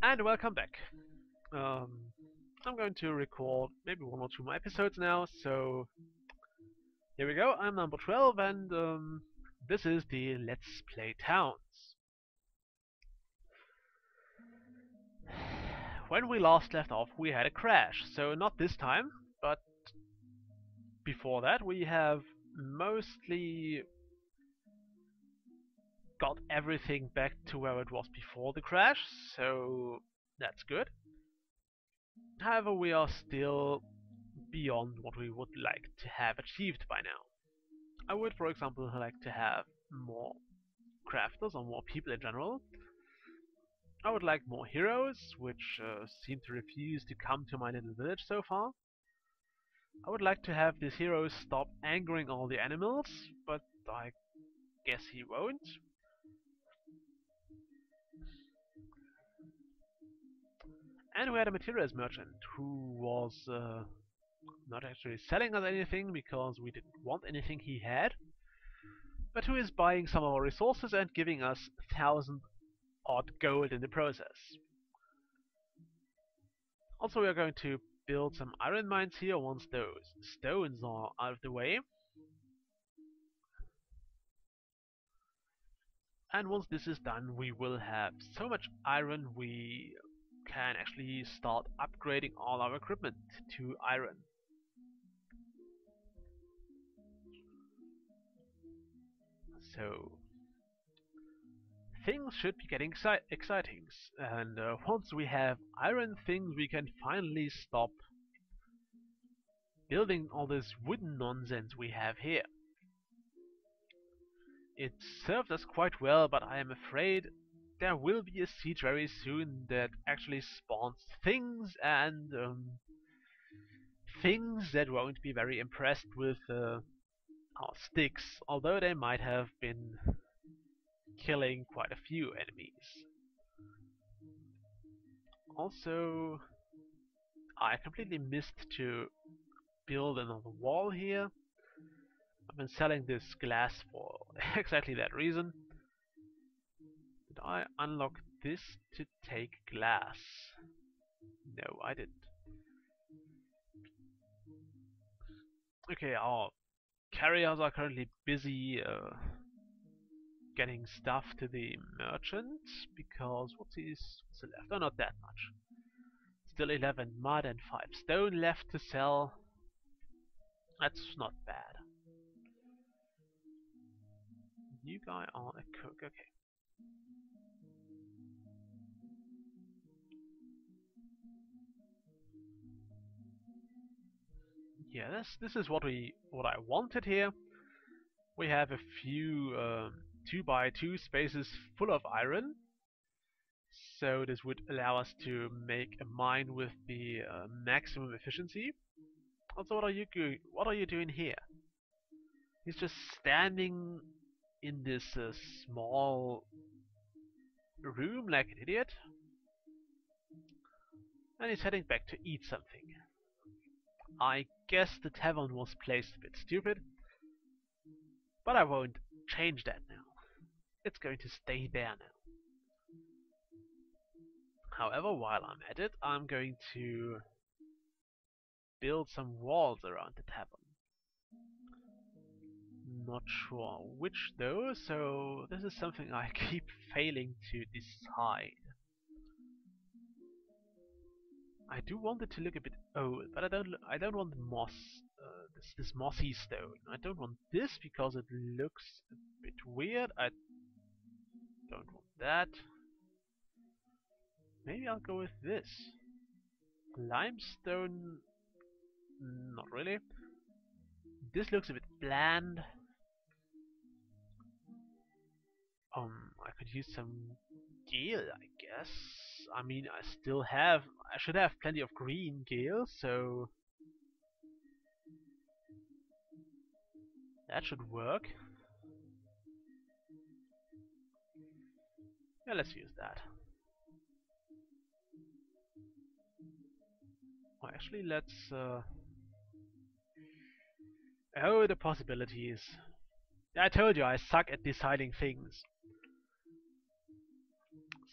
And welcome back. Um, I'm going to record maybe one or two more episodes now, so here we go. I'm number 12, and this is the Let's Play Towns. When we last left off, we had a crash, so not this time, but before that, we have mostly got everything back to where it was before the crash, so that's good. However, we are still beyond what we would like to have achieved by now. I would, for example, like to have more crafters or more people in general. I would like more heroes, which seem to refuse to come to my little village so far. I would like to have these heroes stop angering all the animals, but I guess he won't. And we had a materials merchant who was not actually selling us anything because we didn't want anything he had, but who is buying some of our resources and giving us 1,000 odd gold in the process. Also, we are going to build some iron mines here once those stones are out of the way. And once this is done, we will have so much iron we can actually start upgrading all our equipment to iron. So things should be getting exciting, and once we have iron things, we can finally stop building all this wooden nonsense we have here. It served us quite well, but I am afraid there will be a siege very soon that actually spawns things and things that won't be very impressed with our sticks, although they might have been killing quite a few enemies. Also, I completely missed to build another wall here. I've been selling this glass for exactly that reason. Did I unlock this to take glass? No, I didn't. Okay, our carriers are currently busy getting stuff to the merchant because what's left? Oh, not that much. Still 11 mud and 5 stone left to sell. That's not bad. You guy are a cook, okay. Yeah, this is what I wanted here. We have a few 2x2 spaces full of iron, so this would allow us to make a mine with the maximum efficiency. Also, what are you doing here? He's just standing in this small room like an idiot, and he's heading back to eat something. I guess the tavern was placed a bit stupid, but I won't change that now. It's going to stay there now. However, while I'm at it, I'm going to build some walls around the tavern. Not sure which though, so this is something I keep failing to decide. I do want it to look a bit old, but I don't want moss, this mossy stone. I don't want this because it looks a bit weird. I don't want that. Maybe I'll go with this. Limestone, not really. This looks a bit bland. I could use some gale, I guess. I mean, I should have plenty of green gale, so that should work. Yeah, let's use that. Well, actually, let's. Oh, the possibilities. I told you I suck at deciding things.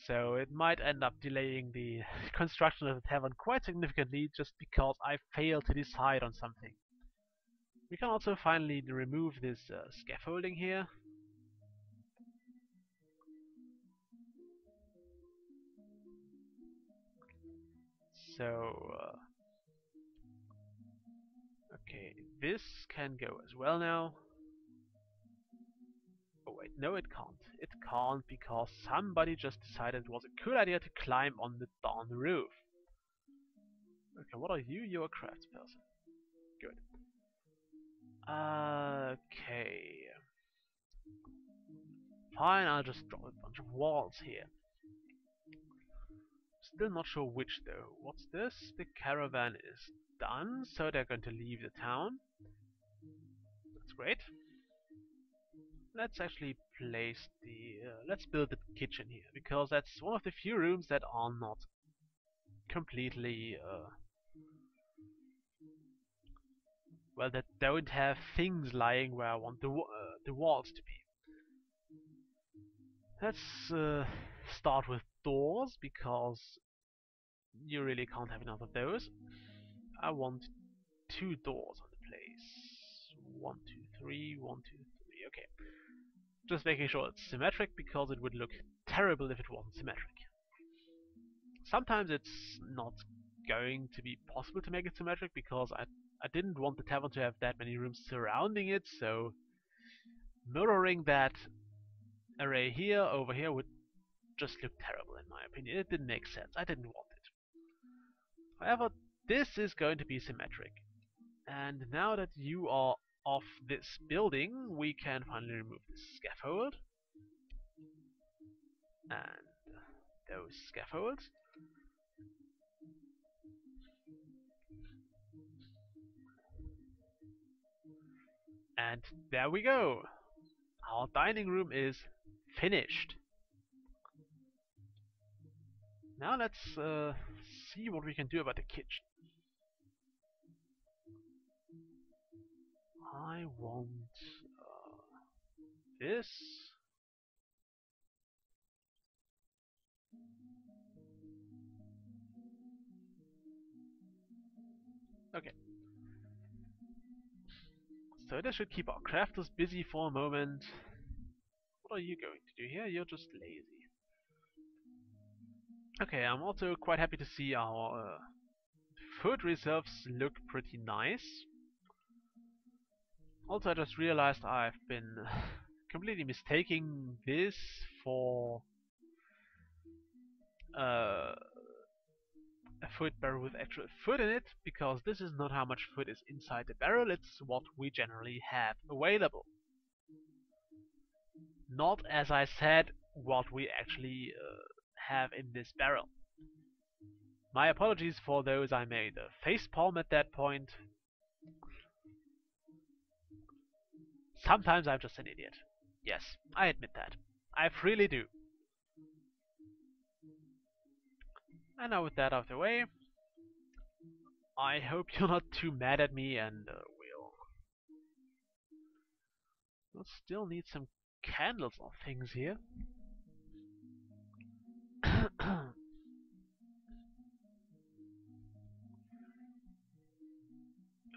So it might end up delaying the construction of the tavern quite significantly just because I failed to decide on something. We can also finally remove this scaffolding here. So, okay, this can go as well now. Oh wait, no it can't. It can't because somebody just decided it was a cool idea to climb on the roof. Okay, what are you? You're a craftsperson. Good. Okay. Fine, I'll just draw a bunch of walls here. Still not sure which though. What's this? The caravan is done, so they're going to leave the town. That's great. Let's actually place let's build the kitchen here, because that's one of the few rooms that are not completely, well, that don't have things lying where I want the walls to be. Let's start with doors, because you really can't have enough of those. I want 2 doors on the place. 1, 2, 3, 1, 2, 3. Okay. Just making sure it's symmetric, because it would look terrible if it wasn't symmetric. Sometimes it's not going to be possible to make it symmetric, because I didn't want the tavern to have that many rooms surrounding it, so mirroring that array here over here would just look terrible in my opinion. It didn't make sense. I didn't want it. However, this is going to be symmetric. And now that you are off this building, we can finally remove the scaffold. And those scaffolds. And there we go. Our dining room is finished. Now let's see what we can do about the kitchen. I want this. Okay. So this should keep our crafters busy for a moment. What are you going to do here? You're just lazy. Okay, I'm also quite happy to see our food reserves look pretty nice. Also, I just realized I've been completely mistaking this for a food barrel with actual food in it, because this is not how much food is inside the barrel, it's what we generally have available. Not, as I said, what we actually have in this barrel. My apologies for those I made a facepalm at that point. Sometimes I'm just an idiot. Yes, I admit that. I freely do. And now with that out of the way, I hope you're not too mad at me, and we'll still need some candles or things here.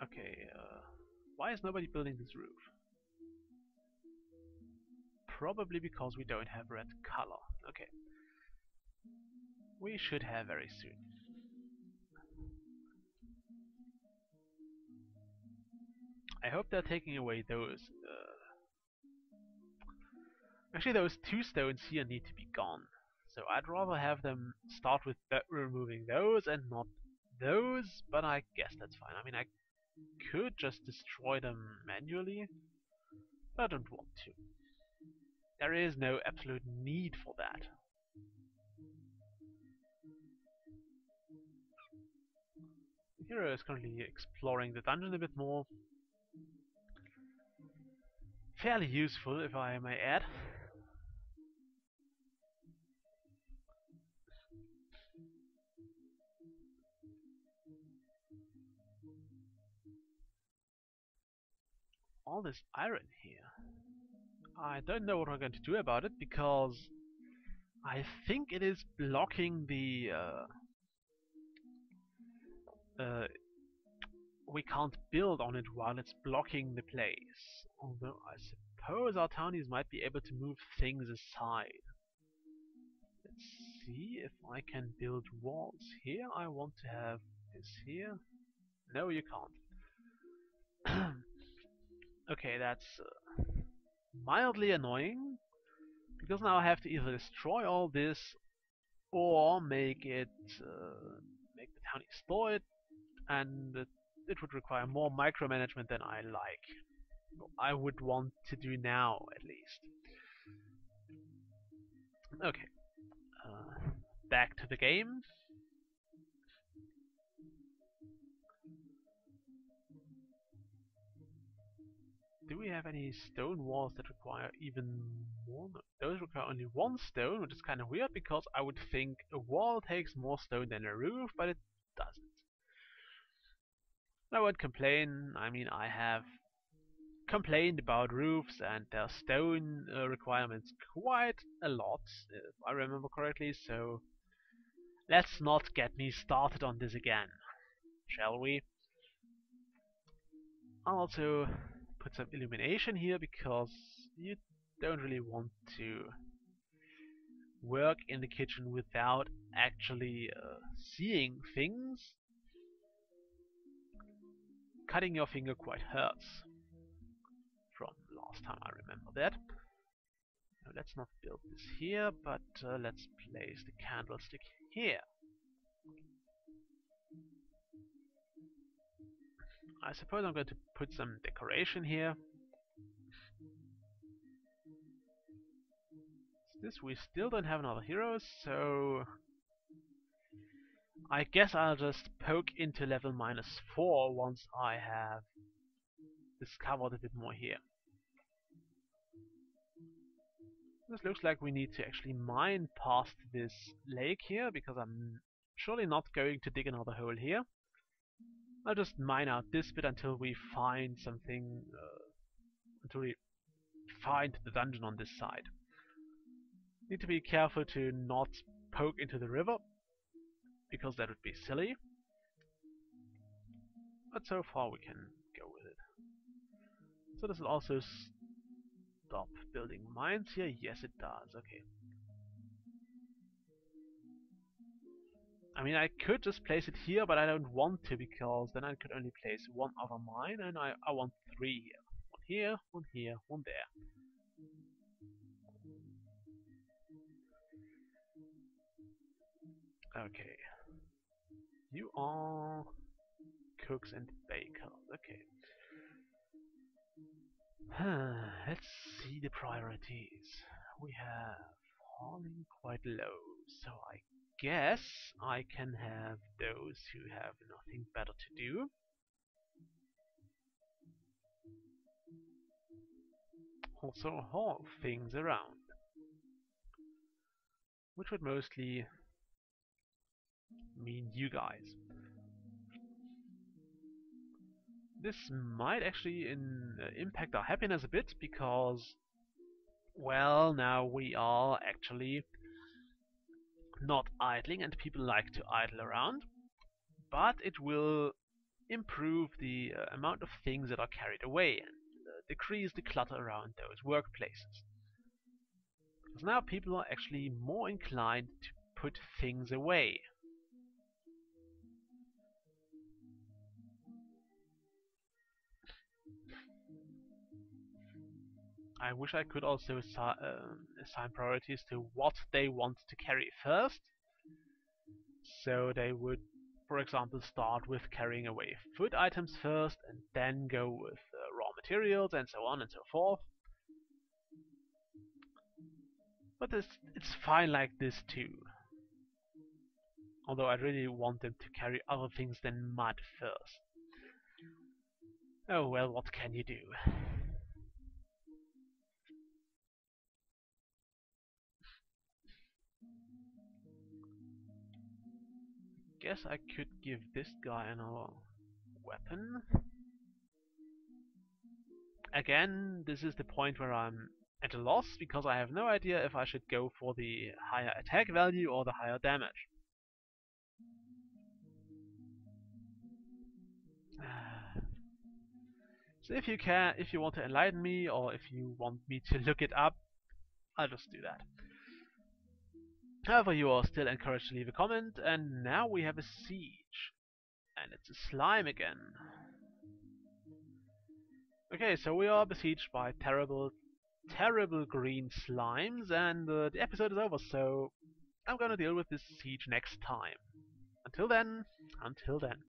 Okay, why is nobody building this roof? Probably because we don't have red color. Okay. We should have very soon. I hope they're taking away those. Actually, those 2 stones here need to be gone. So I'd rather have them start with removing those and not those, but I guess that's fine. I mean, I could just destroy them manually, but I don't want to. There is no absolute need for that. The hero is currently exploring the dungeon a bit more. Fairly useful, if I may add. All this iron here. I don't know what we're going to do about it, because I think it is blocking the uh, we can't build on it while it's blocking the place. Although I suppose our townies might be able to move things aside. Let's see if I can build walls here. I want to have this here. No, you can't. Okay, that's mildly annoying, because now I have to either destroy all this or make the townie store it, and it would require more micromanagement than I like. I would want to do now, at least. Okay, back to the game. Do we have any stone walls that require even more? No, those require only one stone, which is kind of weird because I would think a wall takes more stone than a roof, but it doesn't. I won't complain. I mean, I have complained about roofs and their stone requirements quite a lot, if I remember correctly, so let's not get me started on this again, shall we? I'll also put some illumination here because you don't really want to work in the kitchen without actually seeing things. Cutting your finger quite hurts from last time, I remember that. Now, let's not build this here, but let's place the candlestick here. I suppose I'm going to put some decoration here. This we still don't have another hero, so I guess I'll just poke into level -4 once I have discovered a bit more here. This looks like we need to actually mine past this lake here, because I'm surely not going to dig another hole here. I'll just mine out this bit until we find something, until we find the dungeon on this side. Need to be careful to not poke into the river, because that would be silly. But so far we can go with it. So this will also stop building mines here. Yes, it does. Okay. I mean, I could just place it here, but I don't want to, because then I could only place one other mine, and I want 3 here. One here, one here, one there. Okay. You are cooks and bakers. Okay. Let's see the priorities. We have falling quite low, so I guess I can have those who have nothing better to do. Also haul things around, which would mostly mean you guys. This might actually impact our happiness a bit, because, well, now we are actually not idling, and people like to idle around, but it will improve the amount of things that are carried away and decrease the clutter around those workplaces. Because now people are actually more inclined to put things away. I wish I could also assign priorities to what they want to carry first. So they would, for example, start with carrying away food items first, and then go with raw materials, and so on and so forth. But it's fine like this too. Although I really want them to carry other things than mud first. Oh well, what can you do? Guess I could give this guy another weapon. Again, this is the point where I'm at a loss because I have no idea if I should go for the higher attack value or the higher damage. So if you want to enlighten me or if you want me to look it up, I'll just do that. However, you are still encouraged to leave a comment, and now we have a siege. And it's a slime again. Okay, so we are besieged by terrible, terrible green slimes, and the episode is over, so I'm gonna deal with this siege next time. Until then, until then.